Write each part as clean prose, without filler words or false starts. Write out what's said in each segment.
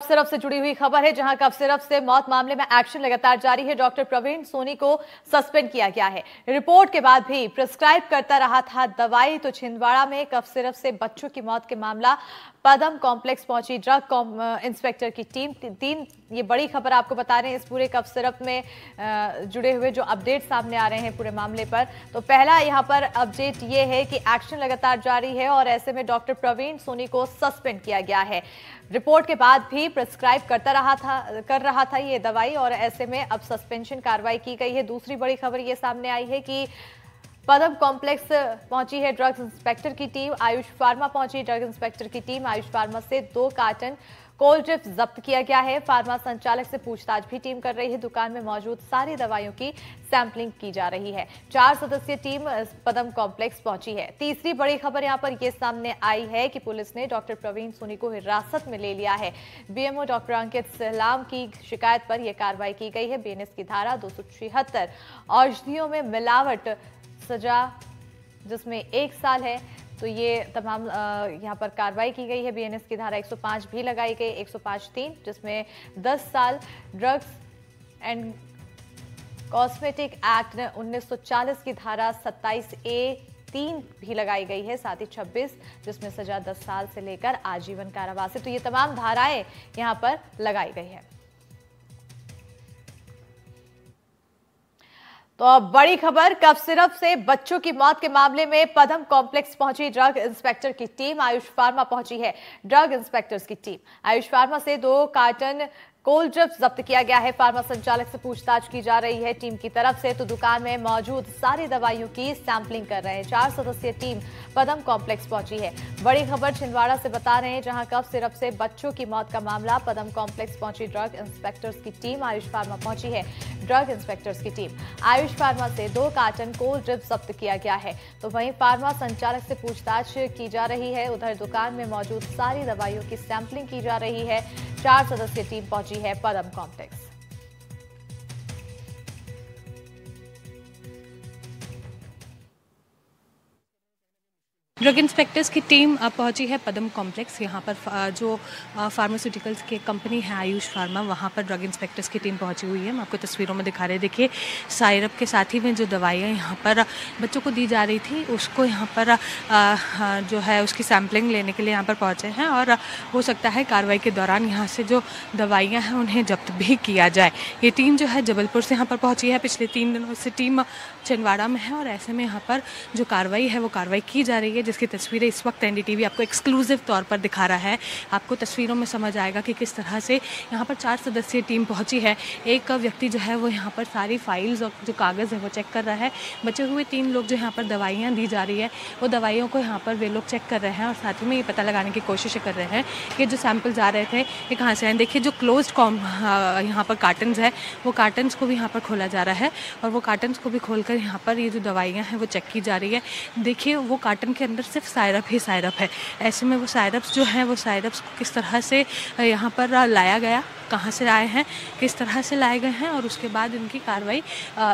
Syrup से जुड़ी हुई खबर है, जहां कफ सिरप से मौत मामले में एक्शन लगातार जारी है। डॉक्टर प्रवीण सोनी को सस्पेंड किया गया है। रिपोर्ट के बाद भी प्रिस्क्राइब करता रहा था दवाई। तो छिंदवाड़ा में कफ सिरप से बच्चों की मौत के मामला पदम कॉम्प्लेक्स पहुंची ड्रग इंस्पेक्टर की टीम। ये बड़ी खबर आपको बता रहे हैं इस पूरे कफ सिरप में जुड़े हुए जो अपडेट सामने आ रहे हैं पूरे मामले पर। तो पहला यहां पर अपडेट ये है कि एक्शन लगातार जारी है और ऐसे में डॉक्टर प्रवीण सोनी को सस्पेंड किया गया है। रिपोर्ट के बाद भी प्रिस्क्राइब कर रहा था ये दवाई और ऐसे में अब सस्पेंशन कार्रवाई की गई है। दूसरी बड़ी खबर ये सामने आई है कि पदम कॉम्प्लेक्स पहुंची है ड्रग्स इंस्पेक्टर की टीम। आयुष फार्मा पहुंची ड्रग इंस्पेक्टर की टीम। आयुष फार्मा से 2 कार्टन कोल्ड ड्रिप्स जब्त किया गया है। फार्मा संचालक से पूछताछ भी टीम कर रही है। दुकान में मौजूद सारी दवाइयों की सैंपलिंग की जा रही है। 4 सदस्यीय टीम पदम कॉम्प्लेक्स पहुंची है। तीसरी बड़ी खबर यहां पर यह सामने आई है कि पुलिस ने डॉक्टर प्रवीण सोनी को हिरासत में ले लिया है। बीएमओ डॉक्टर अंकित सलाम की शिकायत पर यह कार्रवाई की गई है। बीएनएस की धारा 276 औषधियों में मिलावट सजा जिसमें 1 साल है। तो ये तमाम यहाँ पर कार्रवाई की गई है। बीएनएस की धारा 105 भी लगाई गई, 105(3) जिसमें 10 साल। ड्रग्स एंड कॉस्मेटिक एक्ट 1940 की धारा 27(a)(3) भी लगाई गई है। साथ ही 26 जिसमें सजा 10 साल से लेकर आजीवन कारावास है। तो ये तमाम धाराएं यहाँ पर लगाई गई है। तो अब बड़ी खबर, कफ सिरप से बच्चों की मौत के मामले में पदम कॉम्प्लेक्स पहुंची ड्रग इंस्पेक्टर की टीम। आयुष फार्मा पहुंची है ड्रग इंस्पेक्टर्स की टीम। आयुष फार्मा से 2 कार्टन कोल्ड ड्रिप्स जब्त किया गया है। फार्मा संचालक से पूछताछ की जा रही है टीम की तरफ से। तो दुकान में मौजूद सारी दवाइयों की सैंपलिंग कर रहे हैं। 4 सदस्यीय टीम पदम कॉम्प्लेक्स पहुंची है। बड़ी खबर छिंदवाड़ा से बता रहे हैं, जहां कफ सिरप से बच्चों की मौत का मामला पदम कॉम्प्लेक्स पहुंची ड्रग इंस्पेक्टर्स की टीम। आयुष फार्मा पहुंची है ड्रग इंस्पेक्टर्स की टीम। आयुष फार्मा से 2 कार्टन कोल्ड ड्रिप्स जब्त किया गया है। तो वहीं फार्मा संचालक से पूछताछ की जा रही है। उधर दुकान में मौजूद सारी दवाइयों की सैंपलिंग की जा रही है। 4 सदस्यीय टीम पहुंची है पदम कॉम्प्लेक्स। ड्रग इंस्पेक्टर्स की टीम पहुंची है पदम कॉम्प्लेक्स। यहाँ पर जो फार्मास्यूटिकल्स की कंपनी है आयुष फार्मा, वहाँ पर ड्रग इंस्पेक्टर्स की टीम पहुंची हुई है। हम आपको तस्वीरों में दिखा रहे हैं। देखिए, साइरप के साथ ही में जो दवाइयाँ यहाँ पर बच्चों को दी जा रही थी, उसको यहाँ पर जो है उसकी सैम्पलिंग लेने के लिए यहाँ पर पहुँचे हैं। और हो सकता है कार्रवाई के दौरान यहाँ से जो दवाइयाँ हैं उन्हें जब्त भी किया जाए। ये टीम जो है जबलपुर से यहाँ पर पहुँची है। पिछले 3 दिनों से टीम छिंदवाड़ा में है और ऐसे में यहाँ पर जो कार्रवाई है वो कार्रवाई की जा रही है, जिसकी तस्वीरें इस वक्त एनडीटीवी आपको एक्सक्लूसिव तौर पर दिखा रहा है। आपको तस्वीरों में समझ आएगा कि किस तरह से यहाँ पर 4 सदस्यीय टीम पहुंची है। एक व्यक्ति जो है वो यहाँ पर सारी फाइल्स और जो कागज़ है वो चेक कर रहा है। बचे हुए 3 लोग जो यहाँ पर दवाइयाँ दी जा रही है वो दवाइयों को यहाँ पर वे लोग चेक कर रहे हैं और साथ ही में ये पता लगाने की कोशिश कर रहे हैं कि जो सैंपल्स आ रहे थे ये कहाँ से आए। देखिए, जो क्लोज्ड यहाँ पर कार्टन्स है वो कार्टन्स को भी यहाँ पर खोला जा रहा है और वो कार्टन्स को भी खोलकर यहाँ पर ये जो दवाइयाँ हैं वो चेक की जा रही है। देखिए, वो कार्टन के अंदर सिर्फ साइरप ही साइरप है। ऐसे में वो साइरप्स जो हैं वो साइरप्स को किस तरह से यहाँ पर लाया गया, कहाँ से आए हैं, किस तरह से लाए गए हैं और उसके बाद इनकी कार्रवाई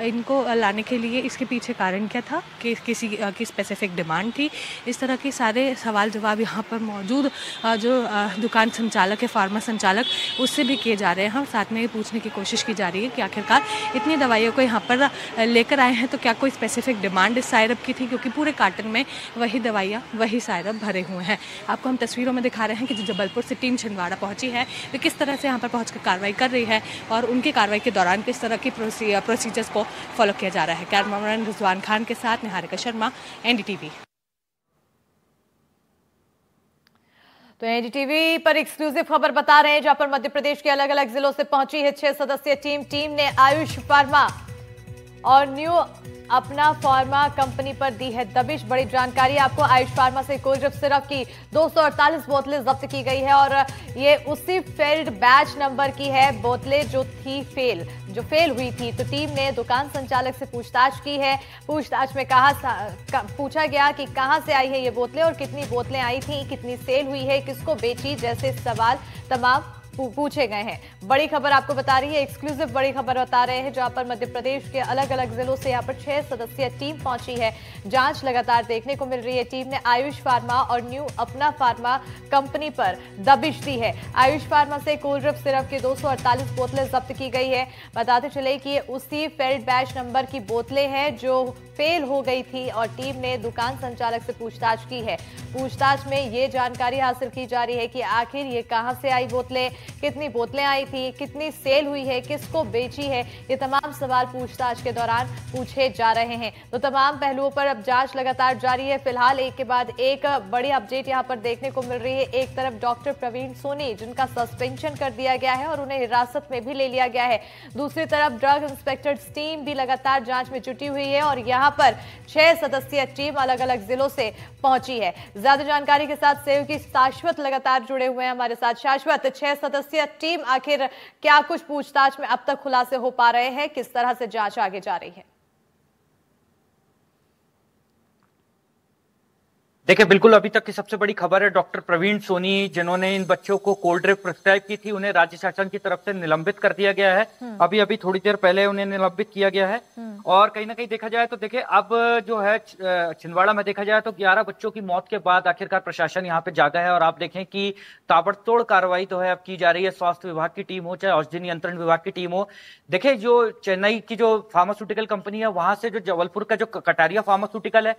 इनको लाने के लिए इसके पीछे कारण क्या था, कि किसी की स्पेसिफिक डिमांड थी। इस तरह के सारे सवाल जवाब यहाँ पर मौजूद जो दुकान संचालक है, फार्मा संचालक, उससे भी किए जा रहे हैं। और साथ में ये पूछने की कोशिश की जा रही है कि आखिरकार इतनी दवाइयों को यहाँ पर लेकर आए हैं तो क्या कोई स्पेसिफिक डिमांड इस साइरप की थी, क्योंकि पूरे कार्टन में वही दवाइयाँ वही साइरप भरे हुए हैं। आपको हम तस्वीरों में दिखा रहे हैं कि जो जबलपुर से टीम छिंदवाड़ा पहुंची है वे किस तरह से यहाँ पर पहुंचकर कार्रवाई कर रही है और उनकी कार्रवाई के दौरान किस तरह की प्रोसीजर्स को फॉलो किया जा रहा है। कैमरामैन रिजवान खान के साथ निहारिका शर्मा, एनडीटीवी। तो एनडीटीवी पर एक्सक्लूसिव खबर बता रहे हैं, जहां पर मध्य प्रदेश के अलग अलग जिलों से पहुंची है 6 सदस्यीय टीम ने आयुष फार्मा और न्यू अपना फार्मा कंपनी पर दी है दबिश। बड़ी जानकारी आपको, आयुष फार्मा से कोल्ड ड्रिप सिरप की 248 बोतलें जब्त की गई है और ये उसी फेल्ड बैच नंबर की है बोतलें जो फेल हुई थी। तो टीम ने दुकान संचालक से पूछताछ की है। पूछताछ में पूछा गया कि कहां से आई है ये बोतलें और कितनी बोतलें आई थी, कितनी सेल हुई है, किसको बेची, जैसे सवाल तमाम पूछे गए हैं। बड़ी खबर आपको बता रही है, एक्सक्लूसिव बड़ी खबर बता रहे हैं, जहां पर मध्य प्रदेश के अलग अलग जिलों से यहां पर 6 सदस्यीय टीम पहुंची है। जांच लगातार देखने को मिल रही है। टीम ने आयुष फार्मा और न्यू अपना फार्मा कंपनी पर दबिश दी है। आयुष फार्मा से कोल्ड सिरप की 248 बोतलें जब्त की गई है। बताते चले कि उसी फेल्ड बैच नंबर की बोतलें हैं जो फेल हो गई थी और टीम ने दुकान संचालक से पूछताछ की है। पूछताछ में ये जानकारी हासिल की जा रही है कि आखिर ये कहां से आई बोतलें, कितनी बोतलें आई थी, कितनी सेल हुई है, किसको बेची है, ये तमाम सवाल पूछताछ के दौरान पूछे जा रहे हैं। तो तमाम पहलुओं पर अब जांच लगातार जारी है। फिलहाल एक के बाद एक बड़ी अपडेट यहां पर देखने को मिल रही है। एक तरफ डॉक्टर प्रवीण सोनी, जिनका सस्पेंशन कर दिया गया है और उन्हें हिरासत में भी ले लिया गया है। दूसरी तरफ ड्रग इंस्पेक्टर टीम भी लगातार जांच में जुटी हुई है और यहां पर 6 सदस्यीय टीम अलग अलग जिलों से पहुंची है। ज्यादा जानकारी के साथ सहयोगी शाश्वत लगातार जुड़े हुए हैं हमारे साथ। शाश्वत, 6 सदस्यीय टीम, आखिर क्या कुछ पूछताछ में अब तक खुलासे हो पा रहे हैं, किस तरह से जांच आगे जा रही है? देखिए, बिल्कुल अभी तक की सबसे बड़ी खबर है डॉक्टर प्रवीण सोनी, जिन्होंने इन बच्चों को कोल्ड ड्रिंक प्रिस्क्राइब की थी, उन्हें राज्य शासन की तरफ से निलंबित कर दिया गया है। अभी अभी थोड़ी देर पहले उन्हें निलंबित किया गया है। और कहीं ना कहीं देखा जाए तो देखिए, अब जो है छिंदवाड़ा में देखा जाए तो 11 बच्चों की मौत के बाद आखिरकार प्रशासन यहाँ पे जागा है और आप देखें कि ताबड़तोड़ कार्रवाई तो है अब की जा रही है। स्वास्थ्य विभाग की टीम हो चाहे औषधि नियंत्रण विभाग की टीम हो। देखिए, जो चेन्नई की जो फार्मास्यूटिकल कंपनी है, वहां से जो जबलपुर का जो कटारिया फार्मास्यूटिकल है,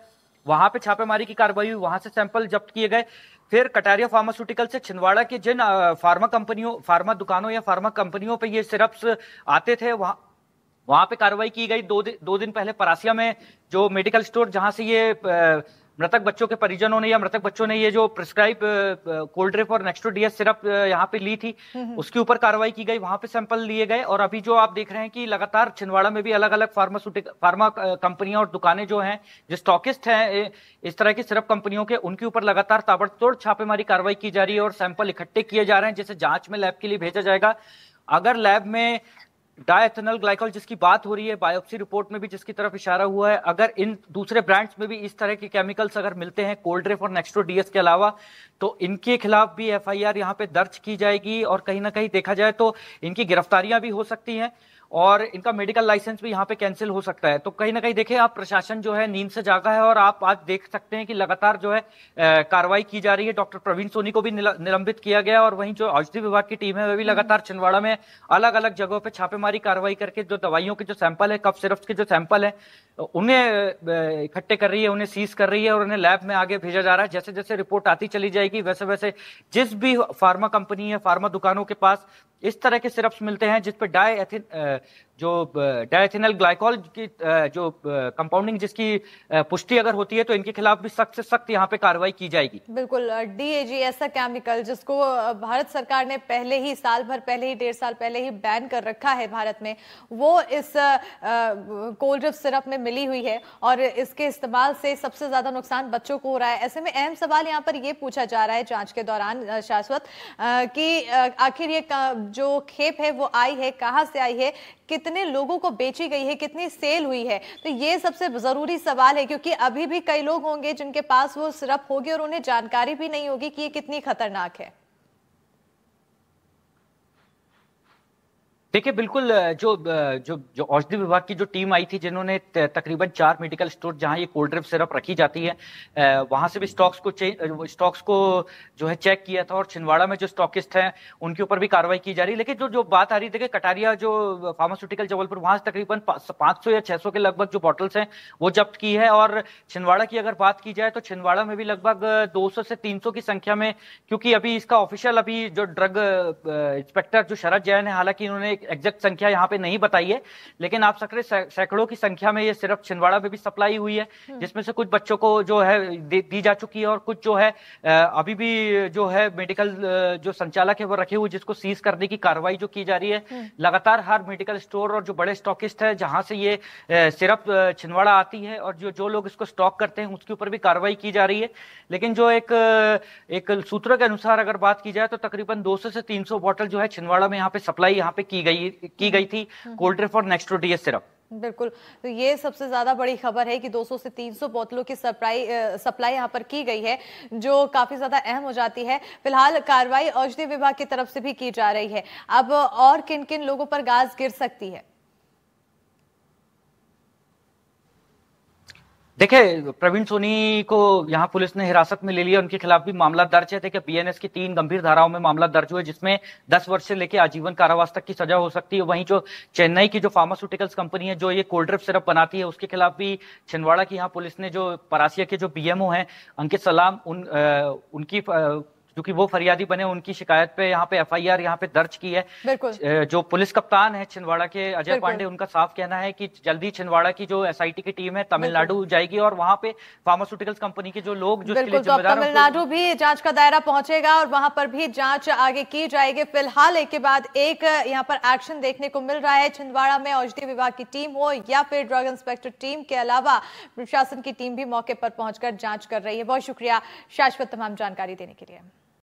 वहां पे छापेमारी की कार्रवाई हुई, वहां से सैंपल जब्त किए गए। फिर कटारिया फार्मास्यूटिकल से छिंदवाड़ा के जिन फार्मा कंपनियों, फार्मा दुकानों या फार्मा कंपनियों पे ये सिरप्स आते थे, वहां पे कार्रवाई की गई। दो दिन पहले परासिया में जो मेडिकल स्टोर जहां से ये मृतक बच्चों के परिजनों ने या मृतक बच्चों ने ये जो प्रिस्क्राइब कोल्ड ड्रिंक और नेक्स्टो डीएस सिरप यहाँ पे ली थी, उसके ऊपर कार्रवाई की गई, वहां पे सैंपल लिए गए। और अभी जो आप देख रहे हैं कि लगातार छिंदवाड़ा में भी अलग अलग फार्मा कंपनियां और दुकानें जो हैं, जो स्टॉकिस्ट हैं इस तरह की सिरप कंपनियों के, उनके ऊपर लगातार ताबड़तोड़ छापेमारी कार्रवाई की जा रही है और सैंपल इकट्ठे किए जा रहे हैं, जिसे जांच में लैब के लिए भेजा जाएगा। अगर लैब में डायथेनल ग्लाइकॉल जिसकी बात हो रही है, बायोप्सी रिपोर्ट में भी जिसकी तरफ इशारा हुआ है, अगर इन दूसरे ब्रांड्स में भी इस तरह के केमिकल्स अगर मिलते हैं कोल्ड ड्रिंक और नेक्स्टो डीएस के अलावा, तो इनके खिलाफ भी एफआईआर यहां पे दर्ज की जाएगी और कहीं ना कहीं देखा जाए तो इनकी गिरफ्तारियां भी हो सकती हैं और इनका मेडिकल लाइसेंस भी यहाँ पे कैंसिल हो सकता है। तो कहीं ना कहीं देखिए, आप प्रशासन जो है नींद से जागा है और आप आज देख सकते हैं कि लगातार जो है कार्रवाई की जा रही है। डॉक्टर प्रवीण सोनी को भी निलंबित किया गया और वहीं जो औषधि विभाग की टीम है वह भी लगातार छिंदवाड़ा में अलग अलग जगहों पे छापेमारी कार्रवाई करके जो दवाइयों के जो सैंपल है, कफ सिरप्स के जो सैंपल है, उन्हें इकट्ठे कर रही है, उन्हें सीज कर रही है और उन्हें लैब में आगे भेजा जा रहा है। जैसे जैसे रिपोर्ट आती चली जाएगी वैसे वैसे जिस भी फार्मा कंपनी है, फार्मा दुकानों के पास इस तरह के सिरप्स मिलते हैं जिस पे डायथेनल ग्लाइकॉल की जो कंपाउंडिंग जिसकी पुष्टि अगर होती है तो इनके खिलाफ भी सख्त से सख्त यहाँ पे कार्रवाई की जाएगी। बिल्कुल, डीएजी ऐसा केमिकल जिसको भारत सरकार ने पहले ही, साल भर पहले ही, 1.5 साल पहले ही बैन कर रखा है भारत में, वो इस कोल्ड ड्रिंक सिरप में मिली हुई है और इसके इस्तेमाल से सबसे ज्यादा नुकसान बच्चों को हो रहा है। ऐसे में अहम सवाल यहाँ पर ये पूछा जा रहा है जांच के दौरान शाश्वत, कि आखिर ये जो खेप है वो आई है, कहां से आई है, कितने लोगों को बेची गई है, कितनी सेल हुई है? तो ये सबसे जरूरी सवाल है, क्योंकि अभी भी कई लोग होंगे जिनके पास वो सिरप होगी और उन्हें जानकारी भी नहीं होगी कि ये कितनी खतरनाक है। देखिए, बिल्कुल जो जो जो औषधि विभाग की जो टीम आई थी, जिन्होंने तकरीबन 4 मेडिकल स्टोर जहां ये कोल्ड ड्रिंक सिरप रखी जाती है, वहां से भी स्टॉक्स को जो है चेक किया था और छिंदवाड़ा में जो स्टॉकिस्ट हैं उनके ऊपर भी कार्रवाई की जा रही है। लेकिन जो बात आ रही थी, कटारिया जो फार्मास्यूटिकल जबलपुर, वहां से तकरीबन 500 या 600 के लगभग जो बॉटल्स हैं वो जब्त की है। और छिंदवाड़ा की अगर बात की जाए तो छिंदवाड़ा में भी लगभग 200 से 300 की संख्या में, क्योंकि अभी इसका ऑफिशियल अभी जो ड्रग इंस्पेक्टर जो शरद जैन है, हालांकि इन्होंने एग्जैक्ट संख्या यहाँ पे नहीं बताई है, लेकिन आप सैकड़ों की संख्या में ये सिर्फ छिंदवाड़ा में भी सप्लाई हुई है, जिसमें से कुछ बच्चों को जो है दी जा चुकी है और कुछ जो है अभी भी जो है मेडिकल जो संचालक है वो रखे हुए, जिसको सीज करने की कार्रवाई जो की जा रही है। लगातार हर मेडिकल स्टोर और जो बड़े स्टॉकिस्ट है जहां से ये सिरप छिंदवाड़ा आती है और जो लोग इसको स्टॉक करते हैं उसके ऊपर भी कार्रवाई की जा रही है। लेकिन जो एक सूत्रों के अनुसार अगर बात की जाए तो तकरीबन 200 से 300 बॉटल जो है छिंदवाड़ा में यहाँ पे सप्लाई यहाँ पे की गई थी कोल्ड ड्रिंक और नेक्स्टो डीएस सिरप। बिल्कुल, तो ये सबसे ज्यादा बड़ी खबर है कि 200 से 300 बोतलों की सप्लाई यहाँ पर की गई है, जो काफी ज्यादा अहम हो जाती है। फिलहाल कार्रवाई औषधि विभाग की तरफ से भी की जा रही है। अब और किन किन लोगों पर गाज गिर सकती है? देखिए, प्रवीण सोनी को यहाँ पुलिस ने हिरासत में ले लिया, उनके खिलाफ भी मामला दर्ज है। देखिए, बीएनएस की 3 गंभीर धाराओं में मामला दर्ज हुआ है, जिसमें 10 वर्ष से लेकर आजीवन कारावास तक की सजा हो सकती है। वहीं जो चेन्नई की जो फार्मास्यूटिकल्स कंपनी है, जो ये कोल्ड ड्रिप सिरप बनाती है, उसके खिलाफ भी छिंदवाड़ा की यहाँ पुलिस ने, जो परासिया के जो बीएमओ हैं अंकित सलाम, उनकी क्योंकि वो फरियादी बने, उनकी शिकायत पे यहाँ पे एफआईआर यहाँ पे दर्ज की है। बिल्कुल। जो पुलिस कप्तान है छिंदवाड़ा के, अजय बिल्कुल। पांडे, उनका साफ कहना है कि जल्दी छिंदवाड़ा की जो एसआईटी की टीम है तमिलनाडु जाएगी और वहां पे फार्मास्यूटिकल्स कंपनी के जो लोग जो इसके लिए बिल्कुल, तो जिम्मेदार हैं तमिलनाडु भी जांच का दायरा पहुंचेगा और वहां पर भी जांच आगे की जाएगी। फिलहाल एक के बाद एक यहाँ पर एक्शन देखने को मिल रहा है। छिंदवाड़ा में औषधि विभाग की टीम हो या फिर ड्रग इंस्पेक्टर टीम के अलावा प्रशासन की टीम भी मौके पर पहुंचकर जांच कर रही है। बहुत शुक्रिया शाश्वत तमाम जानकारी देने के लिए।